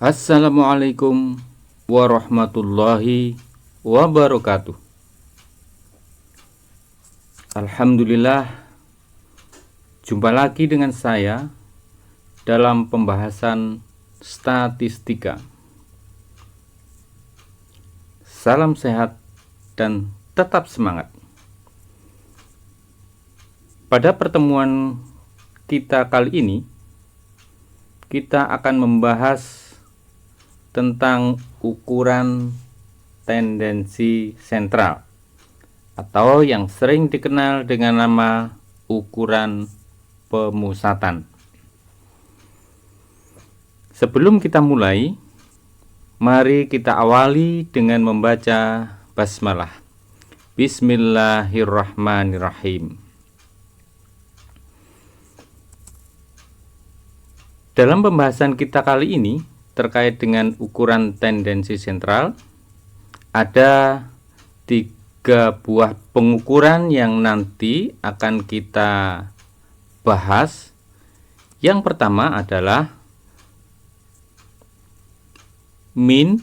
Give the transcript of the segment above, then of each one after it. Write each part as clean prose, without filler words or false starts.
Assalamualaikum warahmatullahi wabarakatuh. Alhamdulillah, jumpa lagi dengan saya dalam pembahasan statistika. Salam sehat dan tetap semangat. Pada pertemuan kita kali ini, kita akan membahas tentang ukuran tendensi sentral atau yang sering dikenal dengan nama ukuran pemusatan. Sebelum kita mulai, mari kita awali dengan membaca basmalah. Bismillahirrahmanirrahim. Dalam pembahasan kita kali ini terkait dengan ukuran tendensi sentral, ada 3 buah pengukuran yang nanti akan kita bahas. Yang pertama adalah min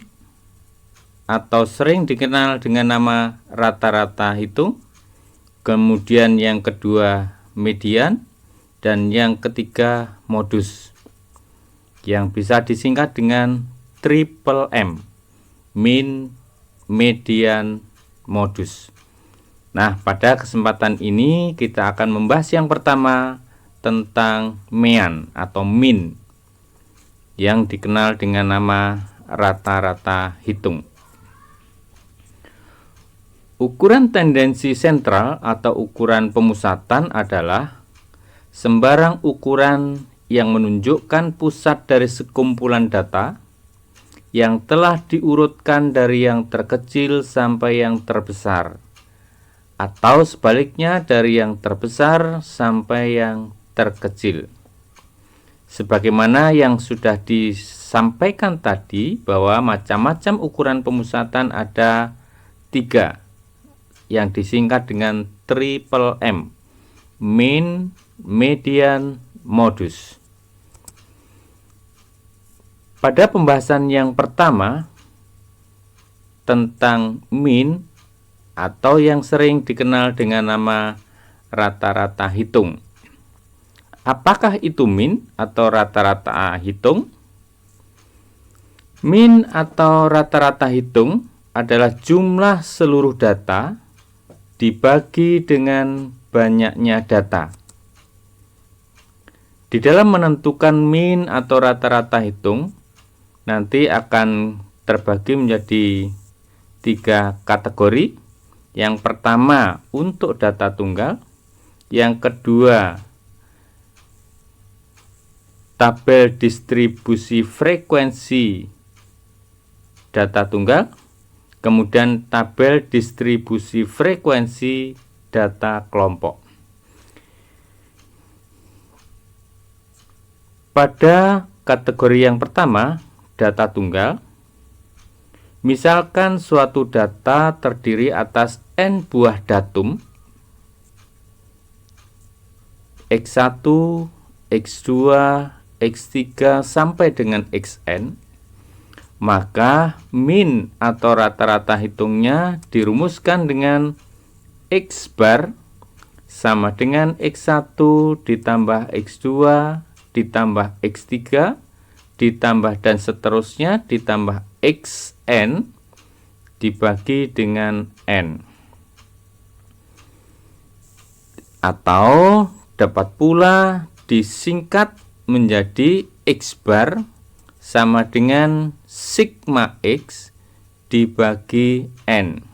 atau sering dikenal dengan nama rata-rata hitung, kemudian yang kedua median, dan yang ketiga modus, yang bisa disingkat dengan triple M, min, median, modus. Nah, pada kesempatan ini kita akan membahas yang pertama tentang mean atau min, yang dikenal dengan nama rata-rata hitung. Ukuran tendensi sentral atau ukuran pemusatan adalah sembarang ukuran yang menunjukkan pusat dari sekumpulan data yang telah diurutkan dari yang terkecil sampai yang terbesar, atau sebaliknya dari yang terbesar sampai yang terkecil. Sebagaimana yang sudah disampaikan tadi, bahwa macam-macam ukuran pemusatan ada 3 yang disingkat dengan triple M, min, median, modus. Pada pembahasan yang pertama tentang min atau yang sering dikenal dengan nama rata-rata hitung. Apakah itu min atau rata-rata hitung? Min atau rata-rata hitung adalah jumlah seluruh data dibagi dengan banyaknya data. Di dalam menentukan min atau rata-rata hitung, nanti akan terbagi menjadi 3 kategori. Yang pertama untuk data tunggal, yang kedua tabel distribusi frekuensi data tunggal, kemudian tabel distribusi frekuensi data kelompok. Pada kategori yang pertama, data tunggal, misalkan suatu data terdiri atas n buah datum X1, X2, X3 sampai dengan Xn, maka min atau rata-rata hitungnya dirumuskan dengan X bar sama dengan X1 ditambah X2 ditambah X3 ditambah dan seterusnya ditambah Xn dibagi dengan N. Atau dapat pula disingkat menjadi X bar sama dengan sigma X dibagi N.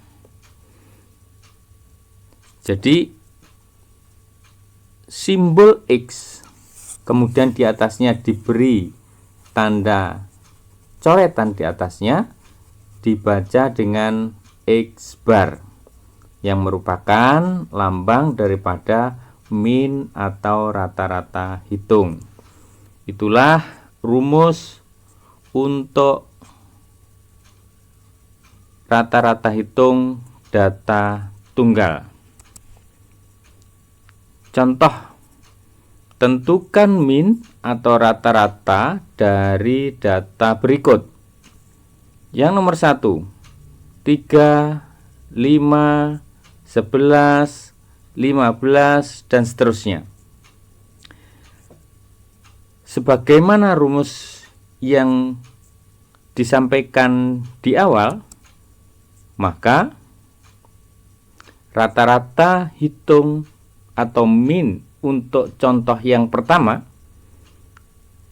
Jadi simbol X kemudian di atasnya diberi tanda coretan di atasnya dibaca dengan X bar yang merupakan lambang daripada min atau rata-rata hitung. Itulah rumus untuk rata-rata hitung data tunggal. Contoh tentukan min atau rata-rata dari data berikut. Yang nomor 1, 3, 5, 11, 15, dan seterusnya. Sebagaimana rumus yang disampaikan di awal, maka rata-rata hitung atau min untuk contoh yang pertama,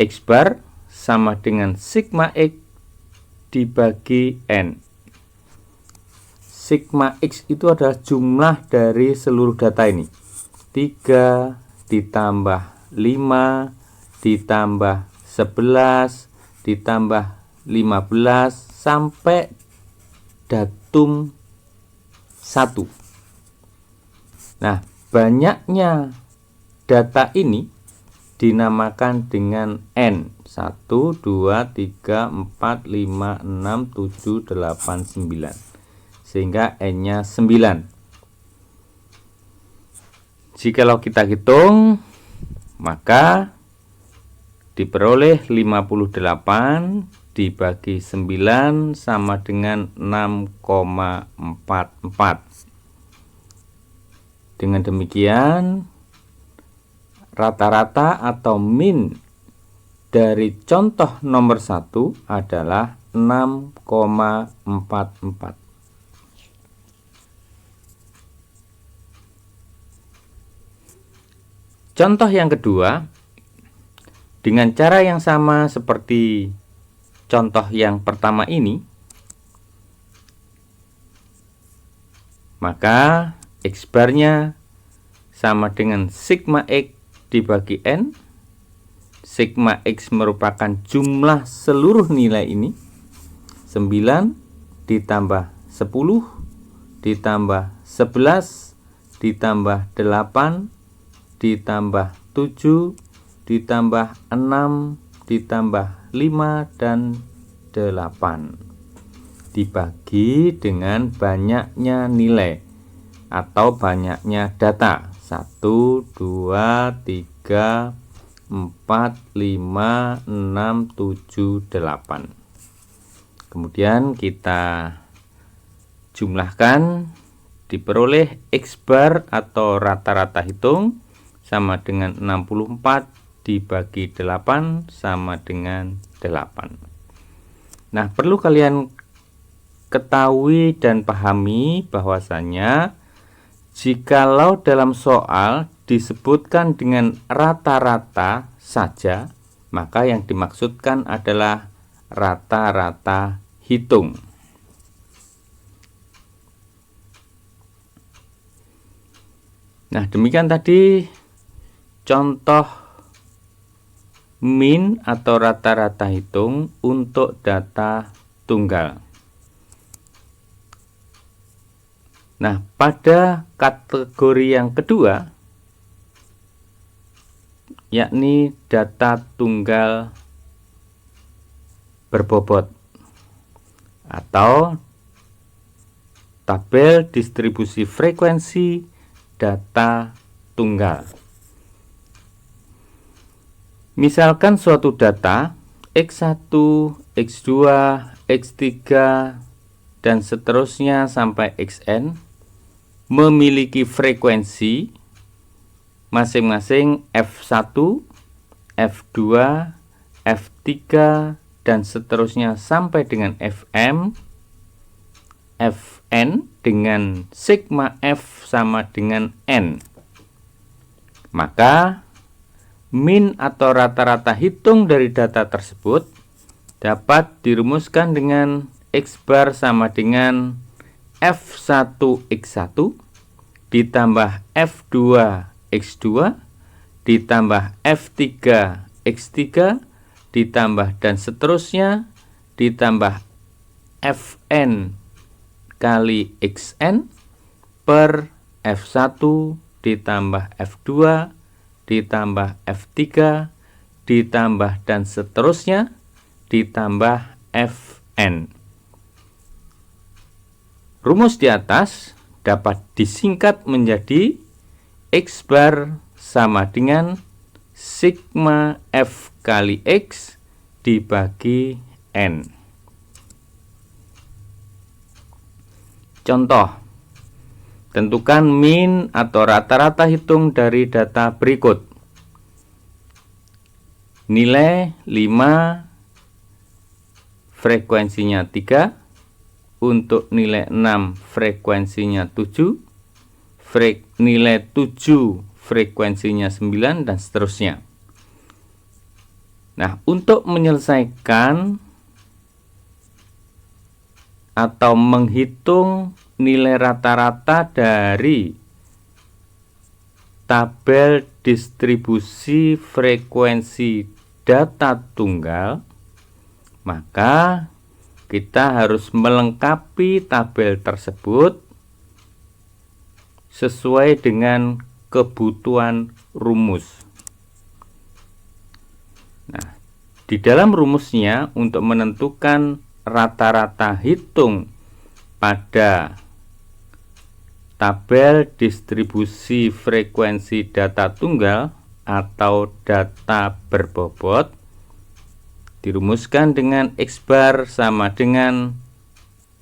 X bar sama dengan sigma X dibagi N. Sigma X itu adalah jumlah dari seluruh data ini. 3 ditambah 5 ditambah 11 ditambah 15 sampai datum 1. Nah, banyaknya data ini dinamakan dengan N. 1, 2, 3, 4, 5, 6, 7, 8, 9. Sehingga N-nya 9. Jikalau kita hitung, maka diperoleh 58 dibagi 9 sama dengan 6,44. Dengan demikian, rata-rata atau min dari contoh nomor 1 adalah 6,44. Contoh yang kedua, dengan cara yang sama seperti contoh yang pertama ini, maka X barnya sama dengan sigma X dibagi N. Sigma X merupakan jumlah seluruh nilai ini. 9 ditambah 10 ditambah 11 ditambah 8 ditambah 7 ditambah 6 ditambah 5 dan 8 dibagi dengan banyaknya nilai atau banyaknya data. 1, 2, 3, 4, 5, 6, 7, 8. Kemudian kita jumlahkan, diperoleh X bar atau rata-rata hitung sama dengan 64 dibagi 8 sama dengan 8. Nah, perlu kalian ketahui dan pahami bahwasanya jikalau dalam soal disebutkan dengan rata-rata saja, maka yang dimaksudkan adalah rata-rata hitung. Nah, demikian tadi contoh min atau rata-rata hitung untuk data tunggal. Nah, pada kategori yang kedua, yakni data tunggal berbobot atau tabel distribusi frekuensi data tunggal. Misalkan suatu data X1, X2, X3, dan seterusnya sampai Xn memiliki frekuensi masing-masing F1, F2, F3, dan seterusnya sampai dengan Fm, Fn dengan sigma F sama dengan N. Maka min atau rata-rata hitung dari data tersebut dapat dirumuskan dengan X bar sama dengan F1 X1 ditambah F2 X2 ditambah F3 X3 ditambah dan seterusnya ditambah Fn kali Xn per F1 ditambah F2 ditambah F3 ditambah dan seterusnya ditambah Fn. Rumus di atas dapat disingkat menjadi X bar sama dengan sigma F kali X dibagi N. Contoh, tentukan min atau rata-rata hitung dari data berikut. Nilai 5, frekuensinya 3, untuk nilai 6 frekuensinya 7, nilai 7 frekuensinya 9, dan seterusnya. Nah, untuk menyelesaikan atau menghitung nilai rata-rata dari tabel distribusi frekuensi data tunggal, maka kita harus melengkapi tabel tersebut sesuai dengan kebutuhan rumus. Nah, di dalam rumusnya untuk menentukan rata-rata hitung pada tabel distribusi frekuensi data tunggal atau data berbobot dirumuskan dengan X bar sama dengan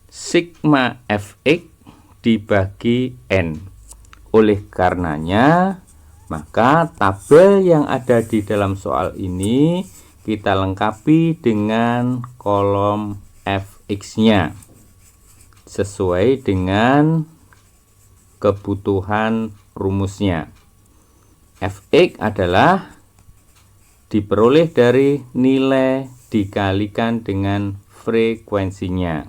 sigma Fx dibagi N. Oleh karenanya, maka tabel yang ada di dalam soal ini kita lengkapi dengan kolom Fx-nya sesuai dengan kebutuhan rumusnya. Fx adalah diperoleh dari nilai dikalikan dengan frekuensinya.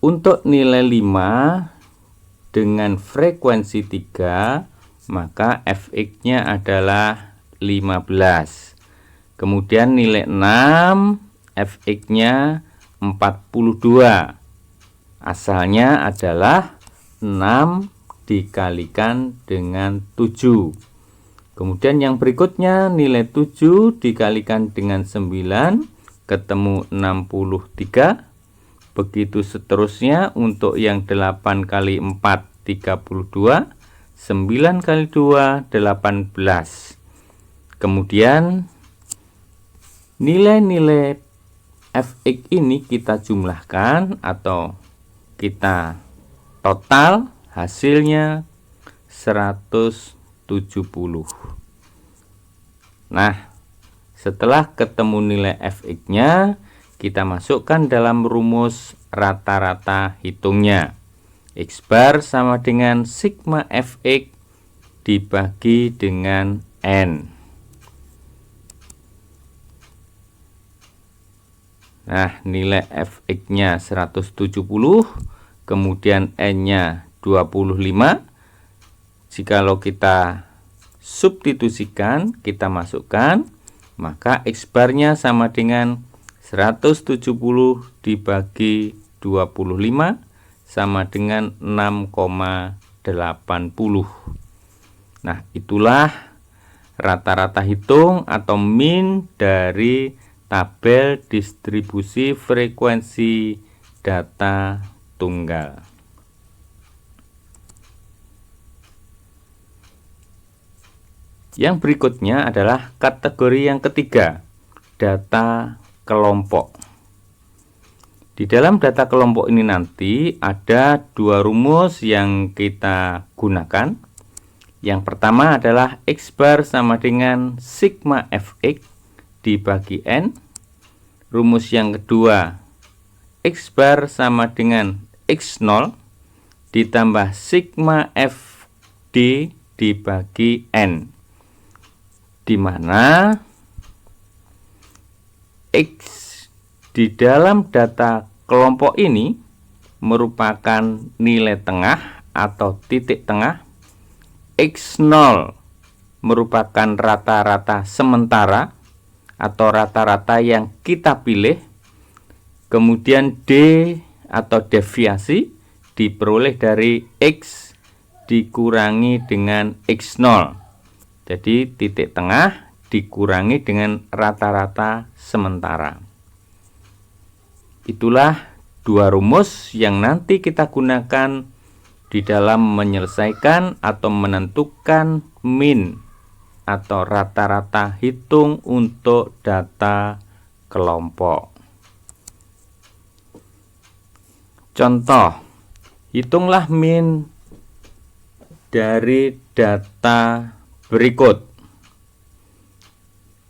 Untuk nilai 5 dengan frekuensi 3, maka Fx-nya adalah 15. Kemudian nilai 6, Fx-nya 42. Asalnya adalah 6 dikalikan dengan 7. Kemudian yang berikutnya nilai 7 dikalikan dengan 9, ketemu 63. Begitu seterusnya untuk yang 8 kali 4, 32. 9 kali 2, 18. Kemudian nilai-nilai Fx ini kita jumlahkan atau kita total, hasilnya 170. Nah, setelah ketemu nilai Fx-nya, kita masukkan dalam rumus rata-rata hitungnya. X bar sama dengan sigma Fx dibagi dengan N. Nah, nilai Fx-nya 170, kemudian N-nya 25. Jikalau kita substitusikan, kita masukkan, maka X bar-nya sama dengan 170 dibagi 25 sama dengan 6,80. Nah, itulah rata-rata hitung atau min dari tabel distribusi frekuensi data tunggal. Yang berikutnya adalah kategori yang ketiga, data kelompok. Di dalam data kelompok ini nanti ada dua rumus yang kita gunakan. Yang pertama adalah X bar sama dengan sigma Fx dibagi N. Rumus yang kedua, X bar sama dengan X0 ditambah sigma Fd dibagi N, di mana X di dalam data kelompok ini merupakan nilai tengah atau titik tengah. X0 merupakan rata-rata sementara atau rata-rata yang kita pilih. Kemudian D atau deviasi diperoleh dari X dikurangi dengan X0. Jadi titik tengah dikurangi dengan rata-rata sementara. Itulah dua rumus yang nanti kita gunakan di dalam menyelesaikan atau menentukan min atau rata-rata hitung untuk data kelompok. Contoh, hitunglah min dari data berikut.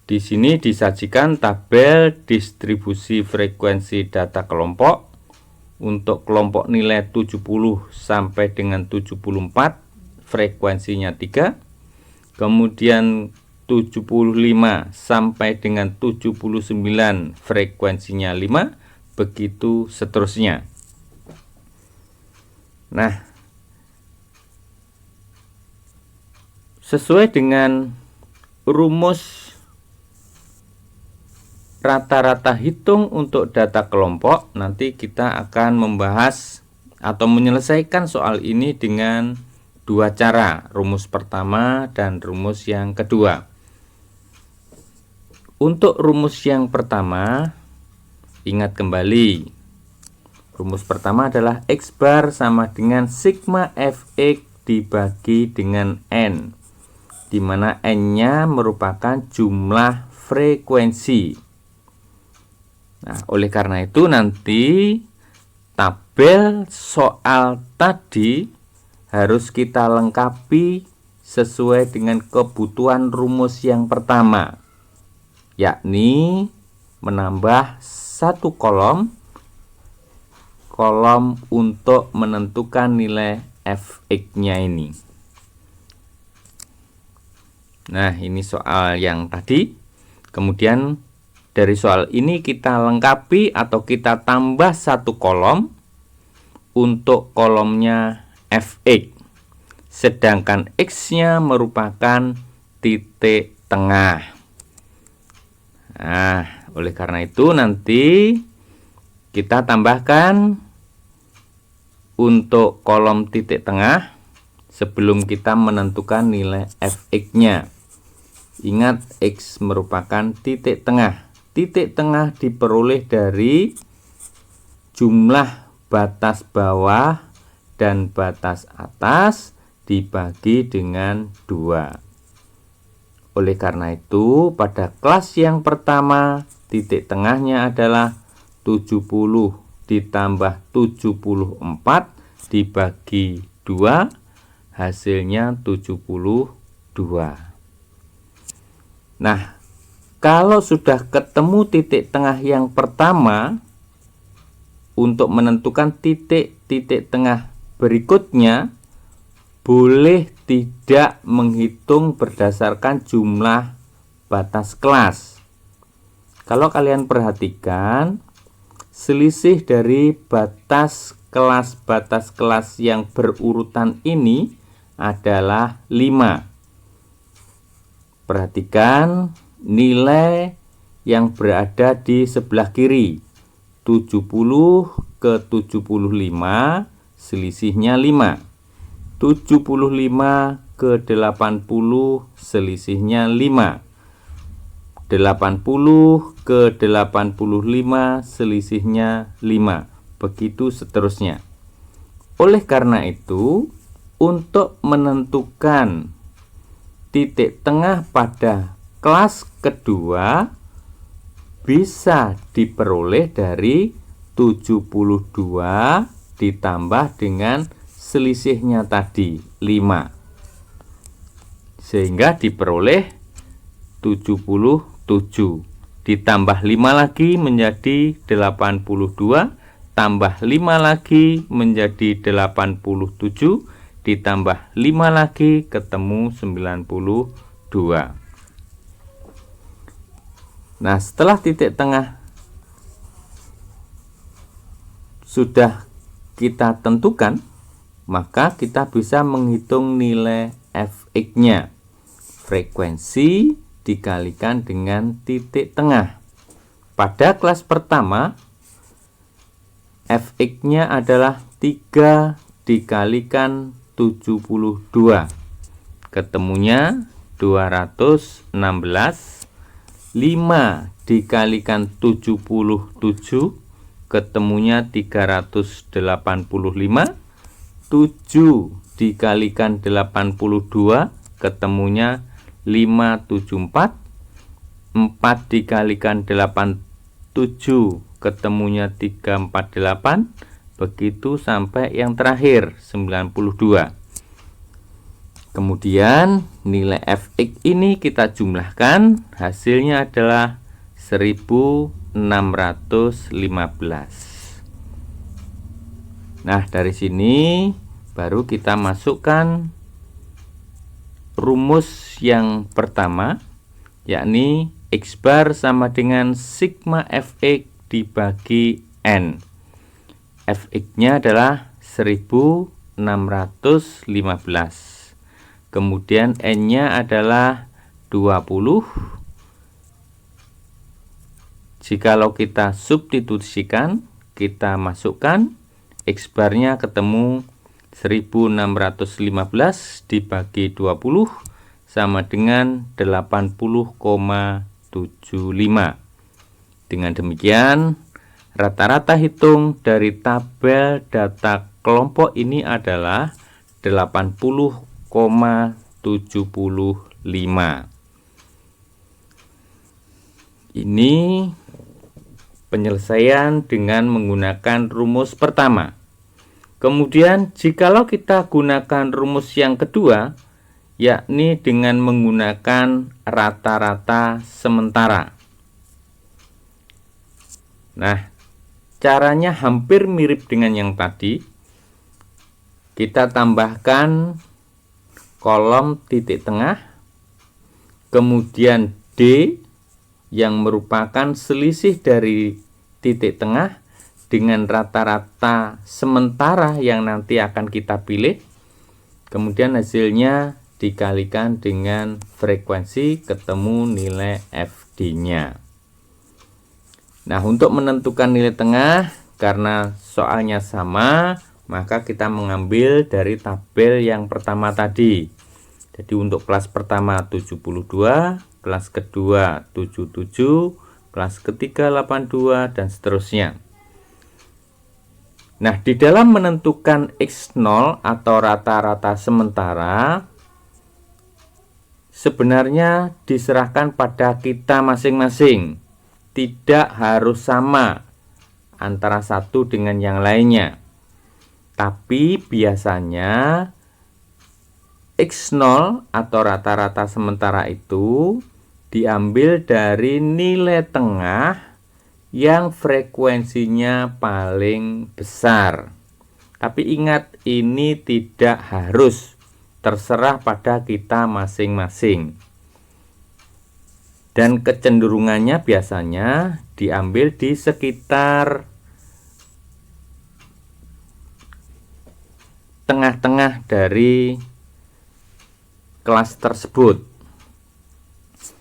Di sini disajikan tabel distribusi frekuensi data kelompok untuk kelompok nilai 70 sampai dengan 74, frekuensinya 3. Kemudian 75 sampai dengan 79, frekuensinya 5, begitu seterusnya. Nah, sesuai dengan rumus rata-rata hitung untuk data kelompok, nanti kita akan membahas atau menyelesaikan soal ini dengan dua cara, rumus pertama dan rumus yang kedua. Untuk rumus yang pertama, ingat kembali, rumus pertama adalah X bar sama dengan sigma Fx dibagi dengan N, di mana N-nya merupakan jumlah frekuensi. Nah, oleh karena itu nanti tabel soal tadi harus kita lengkapi sesuai dengan kebutuhan rumus yang pertama, yakni menambah satu kolom untuk menentukan nilai Fx-nya ini. Nah, ini soal yang tadi. Kemudian dari soal ini kita lengkapi atau kita tambah satu kolom untuk kolomnya Fx, sedangkan X-nya merupakan titik tengah. Nah, oleh karena itu nanti kita tambahkan untuk kolom titik tengah sebelum kita menentukan nilai Fx-nya. Ingat, X merupakan titik tengah. Titik tengah diperoleh dari jumlah batas bawah dan batas atas dibagi dengan 2. Oleh karena itu, pada kelas yang pertama, titik tengahnya adalah 70 ditambah 74 dibagi 2, hasilnya 72. Nah, kalau sudah ketemu titik tengah yang pertama, untuk menentukan titik tengah berikutnya, boleh tidak menghitung berdasarkan jumlah batas kelas. Kalau kalian perhatikan, selisih dari batas kelas yang berurutan ini adalah 5. Perhatikan nilai yang berada di sebelah kiri, 70 ke 75, selisihnya 5. 75 ke 80, selisihnya 5. 80 ke 85, selisihnya 5. Begitu seterusnya. Oleh karena itu, untuk menentukan titik tengah pada kelas kedua bisa diperoleh dari 72 ditambah dengan selisihnya tadi 5, sehingga diperoleh 77. Ditambah 5 lagi menjadi 82, tambah 5 lagi menjadi 87, ditambah 5 lagi ketemu 92. Nah, setelah titik tengah sudah kita tentukan, maka kita bisa menghitung nilai Fx-nya. Frekuensi dikalikan dengan titik tengah. Pada kelas pertama, Fx-nya adalah 3 dikalikan 72. Ketemunya 216. 5 dikalikan 77, ketemunya 385. 7 dikalikan 82, ketemunya 574, 4 dikalikan 87 ketemunya 348, begitu sampai yang terakhir 92. Kemudian nilai fx ini kita jumlahkan, hasilnya adalah 1615. Nah, dari sini baru kita masukkan rumus yang pertama, yakni X bar sama dengan sigma fx dibagi N. Fx-nya adalah 1615. Kemudian N-nya adalah 20. Jikalau kita substitusikan, kita masukkan X bar-nya ketemu 1615 dibagi 20 sama dengan 80,75. Dengan demikian, rata-rata hitung dari tabel data kelompok ini adalah 80,75. Ini penyelesaian dengan menggunakan rumus pertama. Kemudian jikalau kita gunakan rumus yang kedua, yakni dengan menggunakan rata-rata sementara. Nah, caranya hampir mirip dengan yang tadi. Kita tambahkan kolom titik tengah, kemudian D yang merupakan selisih dari titik tengah dengan rata-rata sementara yang nanti akan kita pilih. Kemudian hasilnya dikalikan dengan frekuensi, ketemu nilai FD-nya. Nah, untuk menentukan nilai tengah, karena soalnya sama, maka kita mengambil dari tabel yang pertama tadi. Jadi untuk kelas pertama 72, kelas kedua 77, kelas ketiga 82, dan seterusnya. Nah, di dalam menentukan X0 atau rata-rata sementara, sebenarnya diserahkan pada kita masing-masing. Tidak harus sama antara satu dengan yang lainnya. Tapi biasanya X0 atau rata-rata sementara itu diambil dari nilai tengah yang frekuensinya paling besar. Tapi ingat, ini tidak harus, terserah pada kita masing-masing. Dan kecenderungannya biasanya diambil di sekitar tengah-tengah dari kelas tersebut.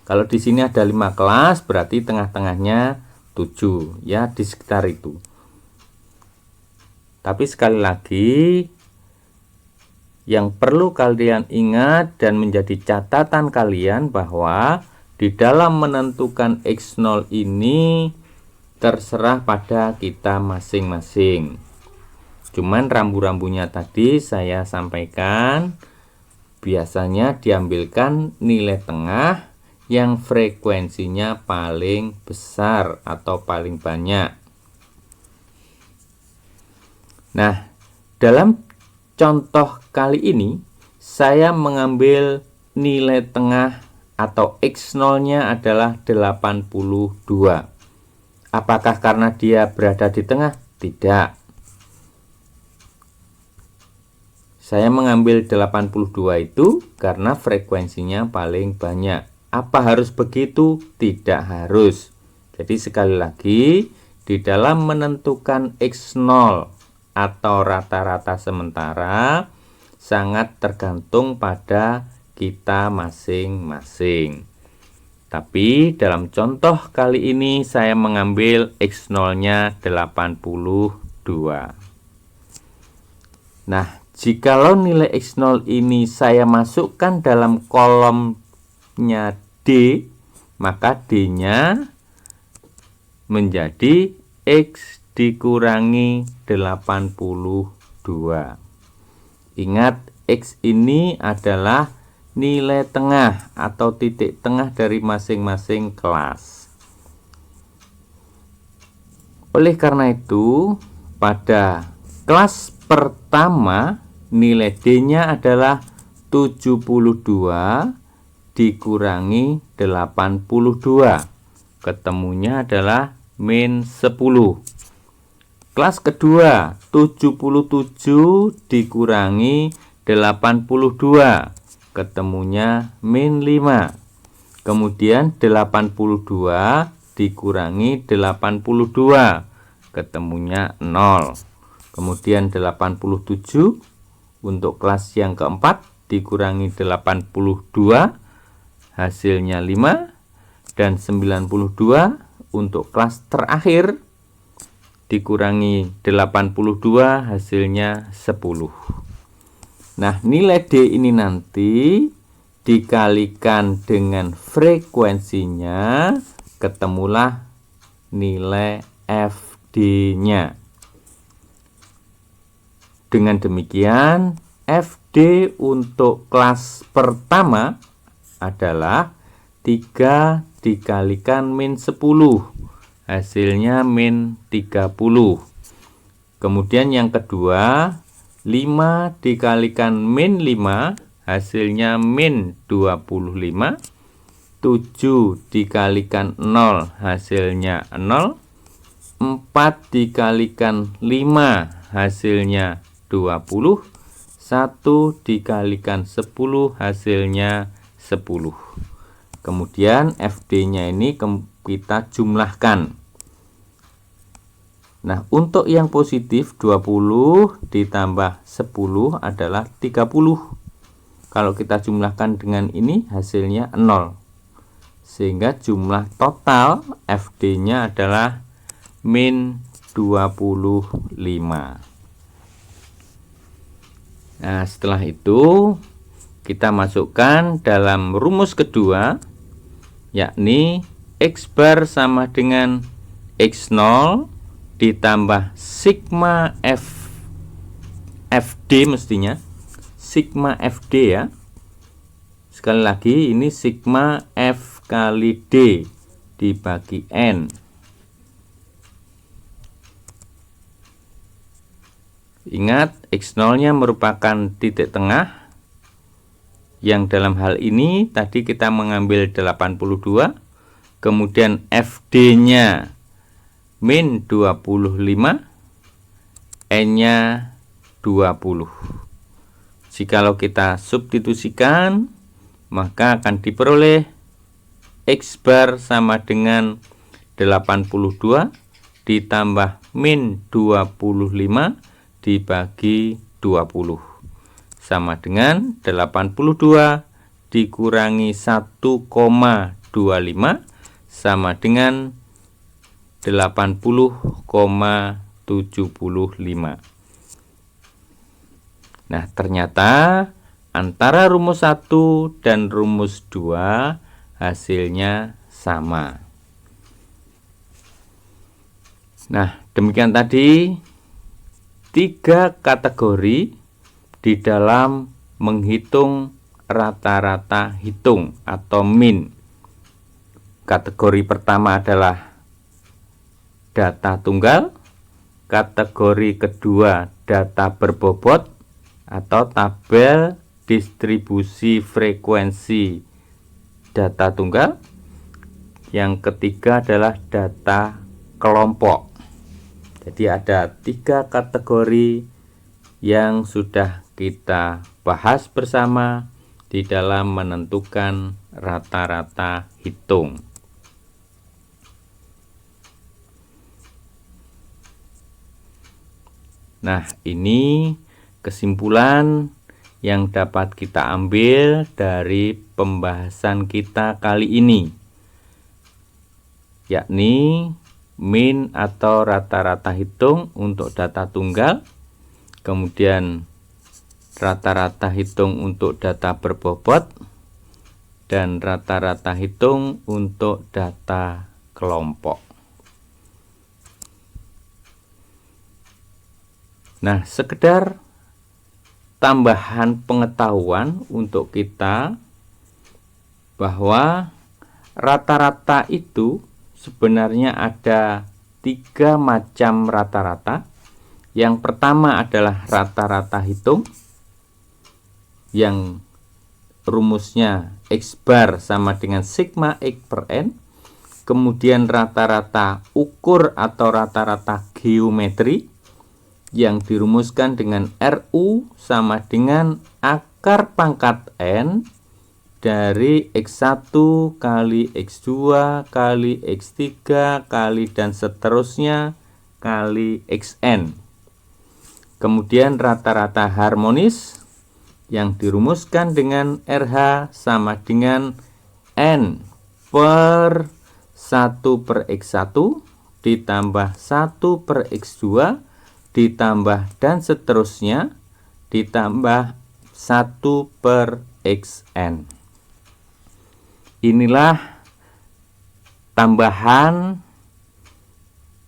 Kalau di sini ada 5 kelas, berarti tengah-tengahnya 7, ya, di sekitar itu. Tapi sekali lagi, yang perlu kalian ingat dan menjadi catatan kalian bahwa di dalam menentukan X0 ini terserah pada kita masing-masing. Cuman rambu-rambunya tadi saya sampaikan, biasanya diambilkan nilai tengah yang frekuensinya paling besar atau paling banyak. Nah, dalam contoh kali ini saya mengambil nilai tengah atau X0-nya adalah 82. Apakah karena dia berada di tengah? Tidak. Saya mengambil 82 itu karena frekuensinya paling banyak. Apa harus begitu? Tidak harus. Jadi sekali lagi, di dalam menentukan X0 atau rata-rata sementara sangat tergantung pada kita masing-masing. Tapi dalam contoh kali ini saya mengambil X0-nya 82. Nah, jikalau nilai X0 ini saya masukkan dalam kolomnya D, maka D-nya menjadi X dikurangi 82. Ingat, X ini adalah nilai tengah atau titik tengah dari masing-masing kelas. Oleh karena itu, pada kelas pertama nilai D-nya adalah 72 dikurangi 82. Ketemunya adalah min 10. Kelas kedua 77 dikurangi 82. Ketemunya min 5. Kemudian 82 dikurangi 82. Ketemunya 0. Kemudian 87 untuk kelas yang keempat dikurangi 82 hasilnya 5, dan 92 untuk kelas terakhir dikurangi 82 hasilnya 10. Nah, nilai D ini nanti dikalikan dengan frekuensinya, ketemulah nilai FD-nya. Dengan demikian, FD untuk kelas pertama adalah 3 dikalikan min 10, hasilnya min 30. Kemudian yang kedua 5 dikalikan min 5, hasilnya min 25. 7 dikalikan 0, hasilnya 0. 4 dikalikan 5, hasilnya 20. 1 dikalikan 10, hasilnya 10. Kemudian FD-nya ini kita jumlahkan. Nah, untuk yang positif 20 ditambah 10 adalah 30. Kalau kita jumlahkan dengan ini hasilnya 0. Sehingga jumlah total FD-nya adalah min 25. Nah, setelah itu kita masukkan dalam rumus kedua, yakni X bar sama dengan X0 ditambah sigma FD, mestinya sigma FD ya. Sekali lagi, ini sigma F kali D dibagi N. Ingat, X0-nya merupakan titik tengah, yang dalam hal ini tadi kita mengambil 82, kemudian FD-nya min 25, N-nya 20. Jikalau kita substitusikan, maka akan diperoleh X bar sama dengan 82 ditambah min 25 dibagi 20 sama dengan 82 dikurangi 1,25 sama dengan 80,75. Nah, ternyata antara rumus 1 dan rumus 2 hasilnya sama. Nah, demikian tadi 3 kategori di dalam menghitung rata-rata hitung atau min. Kategori pertama adalah data tunggal, kategori kedua data berbobot atau tabel distribusi frekuensi data tunggal, yang ketiga adalah data kelompok. Jadi ada 3 kategori yang sudah kita bahas bersama di dalam menentukan rata-rata hitung. Nah, ini kesimpulan yang dapat kita ambil dari pembahasan kita kali ini, yakni min atau rata-rata hitung untuk data tunggal, kemudian rata-rata hitung untuk data berbobot, dan rata-rata hitung untuk data kelompok. Nah, sekedar tambahan pengetahuan untuk kita bahwa rata-rata itu sebenarnya ada 3 macam rata-rata. Yang pertama adalah rata-rata hitung, yang rumusnya X bar sama dengan sigma X per N. Kemudian rata-rata ukur atau rata-rata geometri, yang dirumuskan dengan RU sama dengan akar pangkat N dari X1 kali X2 kali X3 kali dan seterusnya kali Xn. Kemudian rata-rata harmonis yang dirumuskan dengan RH sama dengan N per 1 per X1 ditambah 1 per X2 ditambah dan seterusnya ditambah 1 per Xn. Inilah tambahan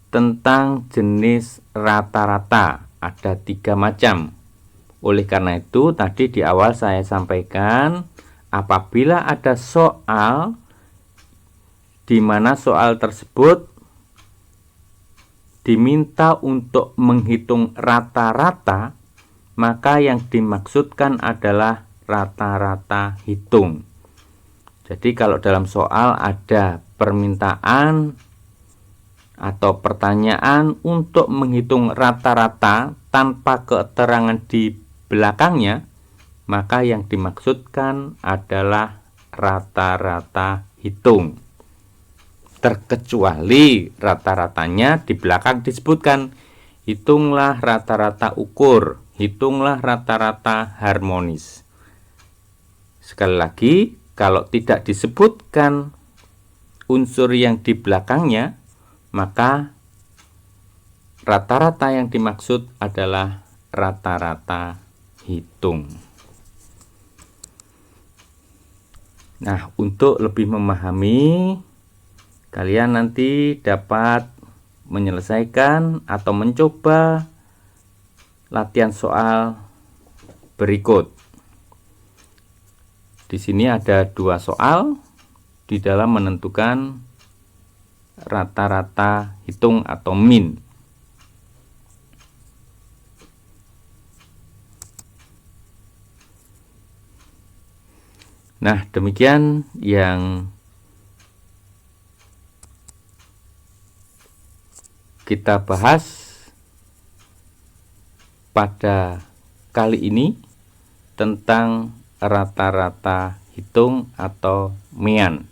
tentang jenis rata-rata. Ada 3 macam. Oleh karena itu tadi di awal saya sampaikan, apabila ada soal di mana soal tersebut diminta untuk menghitung rata-rata, maka yang dimaksudkan adalah rata-rata hitung. Jadi kalau dalam soal ada permintaan atau pertanyaan untuk menghitung rata-rata tanpa keterangan di belakangnya, maka yang dimaksudkan adalah rata-rata hitung. Terkecuali rata-ratanya di belakang disebutkan hitunglah rata-rata ukur, hitunglah rata-rata harmonis. Sekali lagi, kalau tidak disebutkan unsur yang di belakangnya, maka rata-rata yang dimaksud adalah rata-rata hitung. Nah, untuk lebih memahami, kalian nanti dapat menyelesaikan atau mencoba latihan soal berikut. Di sini ada 2 soal di dalam menentukan rata-rata hitung atau min. Nah, demikian yang kita bahas pada kali ini tentang rata-rata hitung atau MEAN.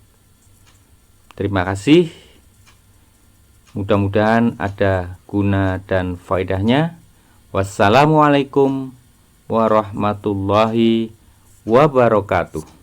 Terima kasih. Mudah-mudahan ada guna dan faedahnya. Wassalamualaikum warahmatullahi wabarakatuh.